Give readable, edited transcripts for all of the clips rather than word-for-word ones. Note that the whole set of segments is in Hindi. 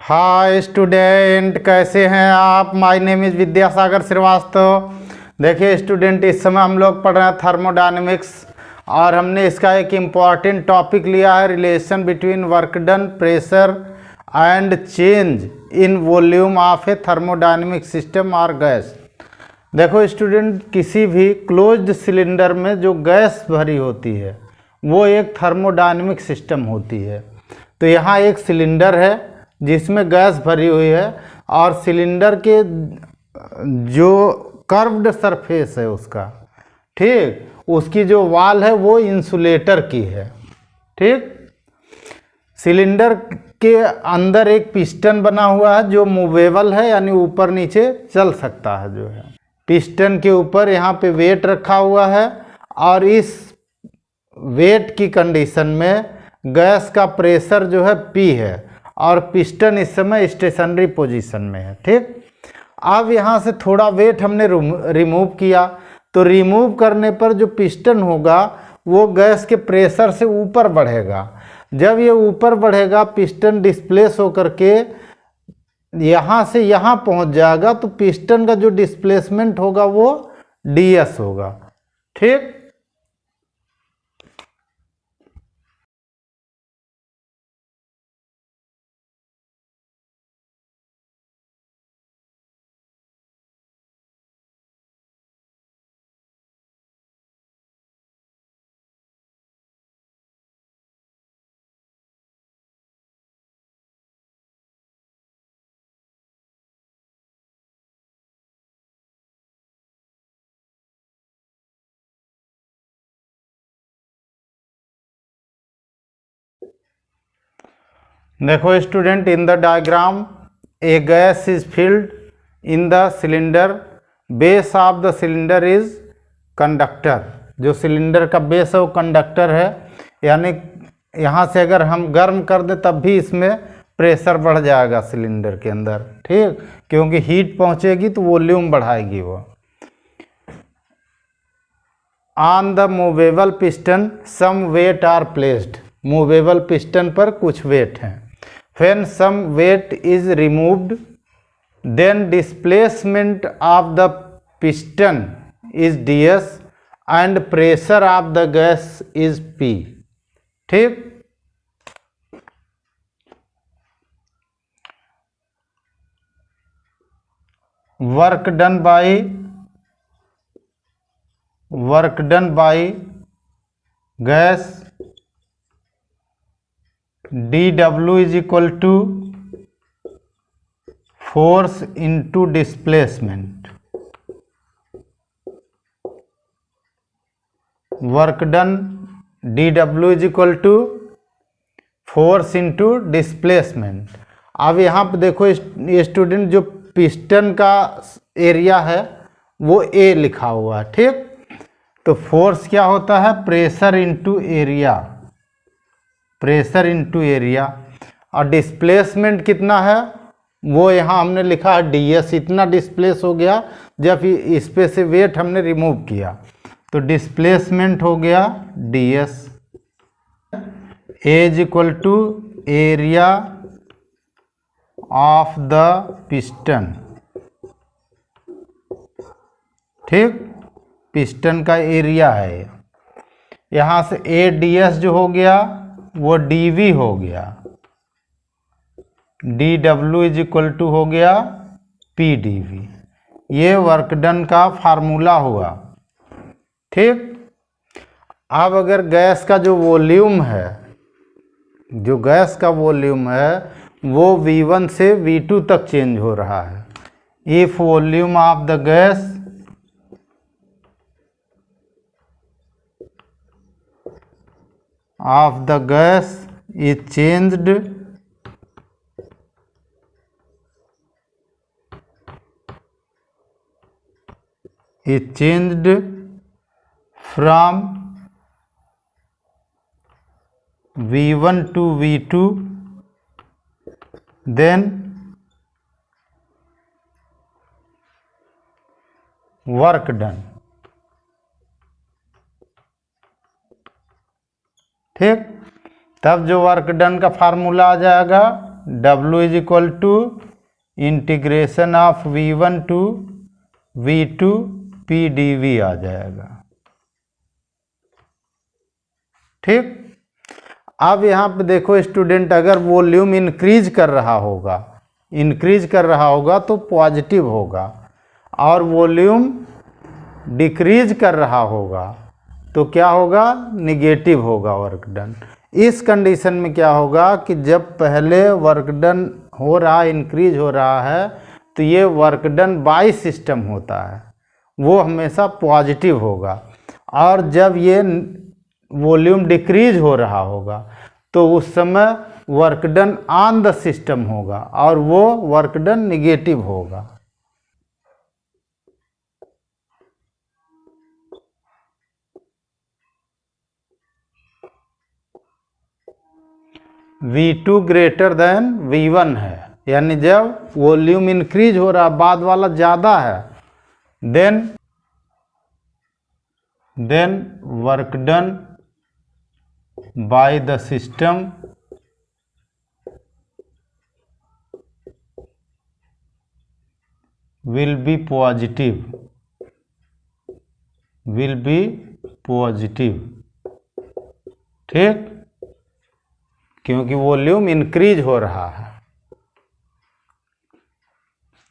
हाय स्टूडेंट, कैसे हैं आप। My name is Vidyasagar Srivastava. देखिए स्टूडेंट, इस समय हम लोग पढ़ रहे हैं थर्मोडायनेमिक्स और हमने इसका एक इम्पॉर्टेंट टॉपिक लिया है, relation between work done, pressure and change in volume of A thermodynamic system और गैस। देखो स्टूडेंट, किसी भी क्लोज्ड सिलेंडर में जो गैस भरी होती है वो एक थर्मोडायनेमिक सिस्टम होती है। तो यहाँ एक सिलेंडर है जिसमें गैस भरी हुई है और सिलेंडर के जो कर्व्ड सरफेस है उसका, ठीक, उसकी जो वाल है वो इंसुलेटर की है। ठीक, सिलेंडर के अंदर एक पिस्टन बना हुआ है जो मूवेबल है, यानी ऊपर नीचे चल सकता है। जो है पिस्टन के ऊपर यहाँ पे वेट रखा हुआ है और इस वेट की कंडीशन में गैस का प्रेशर जो है P है और पिस्टन इस समय स्टेशनरी पोजीशन में है। ठीक, अब यहाँ से थोड़ा वेट हमने रिमूव किया, तो रिमूव करने पर जो पिस्टन होगा वो गैस के प्रेशर से ऊपर बढ़ेगा। जब ये ऊपर बढ़ेगा पिस्टन डिस्प्लेस होकर के यहाँ से यहाँ पहुँच जाएगा, तो पिस्टन का जो डिस्प्लेसमेंट होगा वो ds होगा। ठीक, देखो student, in the diagram A gas is filled in the cylinder, base of the cylinder is conductor. जो सिलेंडर का बेस है वो कंडक्टर है, यानी यहाँ से अगर हम गर्म कर दें तब भी इसमें प्रेशर बढ़ जाएगा सिलेंडर के अंदर। ठीक, क्योंकि हीट पहुँचेगी तो वॉल्यूम बढ़ाएगी वो। On the movable piston some weight are placed. Movable piston पर कुछ वेट हैं। When some weight is removed, then displacement of the piston is ds and pressure of the gas is P। ठीक, work done by gas dW is equal to force into displacement। Work done dW is equal to force into displacement। अब यहाँ पे देखो स्टूडेंट, जो पिस्टन का एरिया है वो A लिखा हुआ है। ठीक, तो फोर्स क्या होता है, pressure into area, pressure into area. और डिस्प्लेसमेंट कितना है वो यहाँ हमने लिखा है ds। इतना डिस्प्लेस हो गया जब इस पे से वेट हमने रिमूव किया, तो डिस्प्लेसमेंट हो गया ds। Is equal to area of the piston. ठीक, पिस्टन का एरिया है। यहाँ से ADS जो हो गया वो dV हो गया, dW इज इक्वल टू हो गया PdV। ये वर्क डन का फार्मूला हुआ। ठीक, अब अगर गैस का जो वॉल्यूम है, जो गैस का वॉल्यूम है वो V1 से V2 तक चेंज हो रहा है। If volume of the gas is changed from V1 to V2, then work done। ठीक, तब जो वर्क डन का फार्मूला आ जाएगा W is equal to integration of V1 to V2 PdV आ जाएगा। ठीक, अब यहाँ पे देखो स्टूडेंट, अगर वॉल्यूम इंक्रीज कर रहा होगा तो पॉजिटिव होगा, और वॉल्यूम डिक्रीज कर रहा होगा तो क्या होगा, निगेटिव होगा वर्क डन। इस कंडीशन में क्या होगा कि जब पहले वर्क डन हो रहा है, इंक्रीज हो रहा है, तो ये वर्क डन बाय सिस्टम होता है, वो हमेशा पॉजिटिव होगा। और जब ये वॉल्यूम डिक्रीज हो रहा होगा तो उस समय work done on the system होगा, और वो वर्क डन निगेटिव होगा। V2 ग्रेटर देन V1 है, यानी जब वॉल्यूम इंक्रीज हो रहा, बाद वाला ज़्यादा है, then work done by the system will be positive. ठीक, क्योंकि वॉल्यूम इंक्रीज हो रहा है।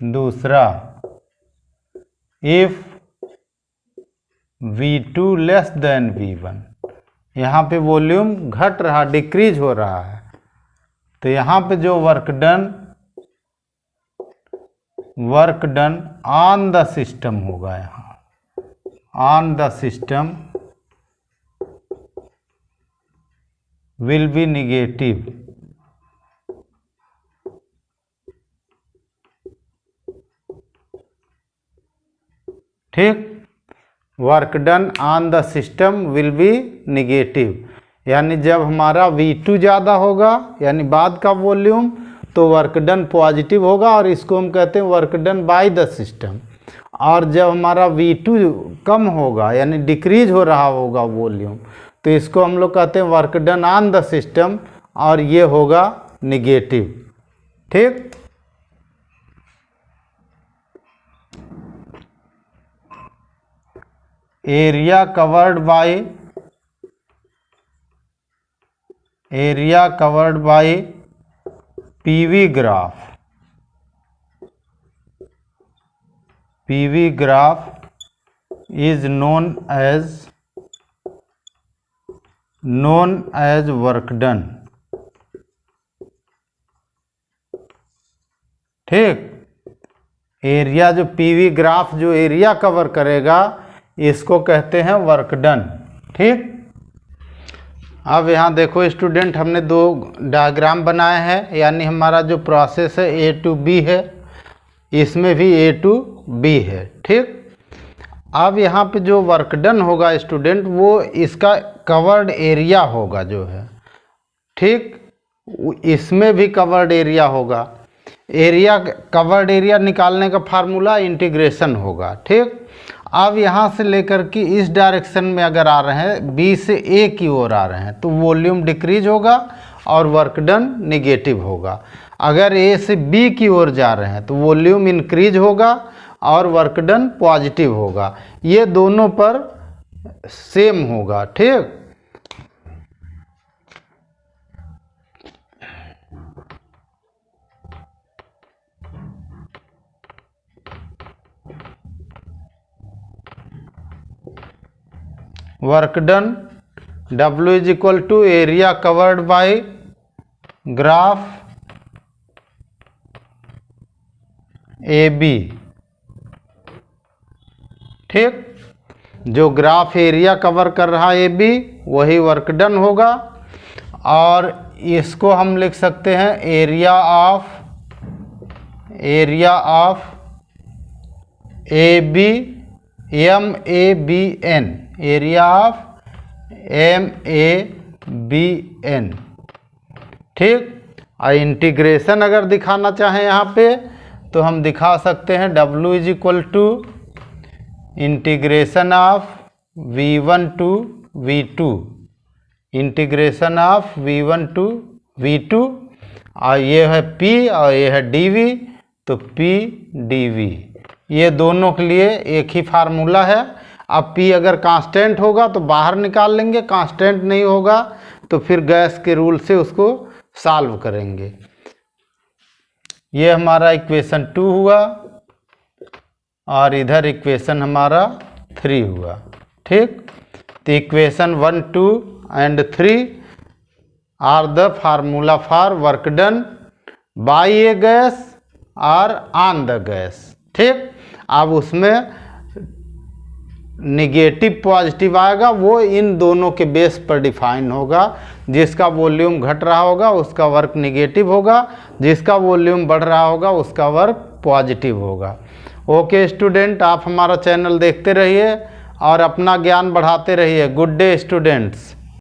दूसरा, if V2 less than V1, यहाँ पे वॉल्यूम घट रहा, डिक्रीज हो रहा है, तो यहाँ पे जो work done on the system होगा, यहाँ on the system will be negative. ठीक, work done on the system will be negative, यानी जब हमारा V2 ज़्यादा होगा, यानी बाद का वॉल्यूम, तो वर्क डन पॉजिटिव होगा, और इसको हम कहते हैं work done by the system. और जब हमारा V2 कम होगा, यानी डिक्रीज हो रहा होगा वॉल्यूम, तो इसको हम लोग कहते हैं work done on the system, और ये होगा निगेटिव। ठीक, area covered bye PV graph is known as work done। ठीक, एरिया जो PV ग्राफ जो एरिया कवर करेगा, इसको कहते हैं वर्क डन। ठीक, अब यहाँ देखो स्टूडेंट, हमने दो डायग्राम बनाए हैं, यानी हमारा जो प्रोसेस है A to B है, इसमें भी A to B है। ठीक, अब यहाँ पे जो वर्क डन होगा स्टूडेंट, वो इसका कवर्ड एरिया होगा जो है। ठीक, इसमें भी कवर्ड एरिया होगा। कवर्ड एरिया निकालने का फार्मूला इंटीग्रेशन होगा। ठीक, अब यहाँ से लेकर के इस डायरेक्शन में अगर आ रहे हैं, B से A की ओर आ रहे हैं, तो वॉल्यूम डिक्रीज होगा और वर्क डन निगेटिव होगा। अगर A से B की ओर जा रहे हैं तो वॉल्यूम इंक्रीज होगा और वर्क डन पॉजिटिव होगा। ये दोनों पर सेम होगा। ठीक, work done W is equal to area covered by graph AB। ठीक, जो ग्राफ एरिया कवर कर रहा है AB, वही वर्क डन होगा। और इसको हम लिख सकते हैं area of AB MABN, area of MABN। ठीक, और इंटीग्रेशन अगर दिखाना चाहें यहाँ पे तो हम दिखा सकते हैं W is equal to integration of V1 to V2, integration of V1 to V2, और ये है P और ये है dV, तो P dV ये दोनों के लिए एक ही फार्मूला है। अब P अगर कांस्टेंट होगा तो बाहर निकाल लेंगे, कांस्टेंट नहीं होगा तो फिर गैस के रूल से उसको सॉल्व करेंगे। ये हमारा इक्वेशन 2 हुआ और इधर इक्वेशन हमारा 3 हुआ। ठीक, तो equation 1, 2 and 3 are the formula for work done by a gas और ऑन द गैस। ठीक, अब उसमें निगेटिव पॉजिटिव आएगा, वो इन दोनों के बेस पर डिफाइन होगा। जिसका वॉल्यूम घट रहा होगा उसका वर्क निगेटिव होगा, जिसका वॉल्यूम बढ़ रहा होगा उसका वर्क पॉजिटिव होगा। ओके स्टूडेंट, आप हमारा चैनल देखते रहिए और अपना ज्ञान बढ़ाते रहिए। Good day students.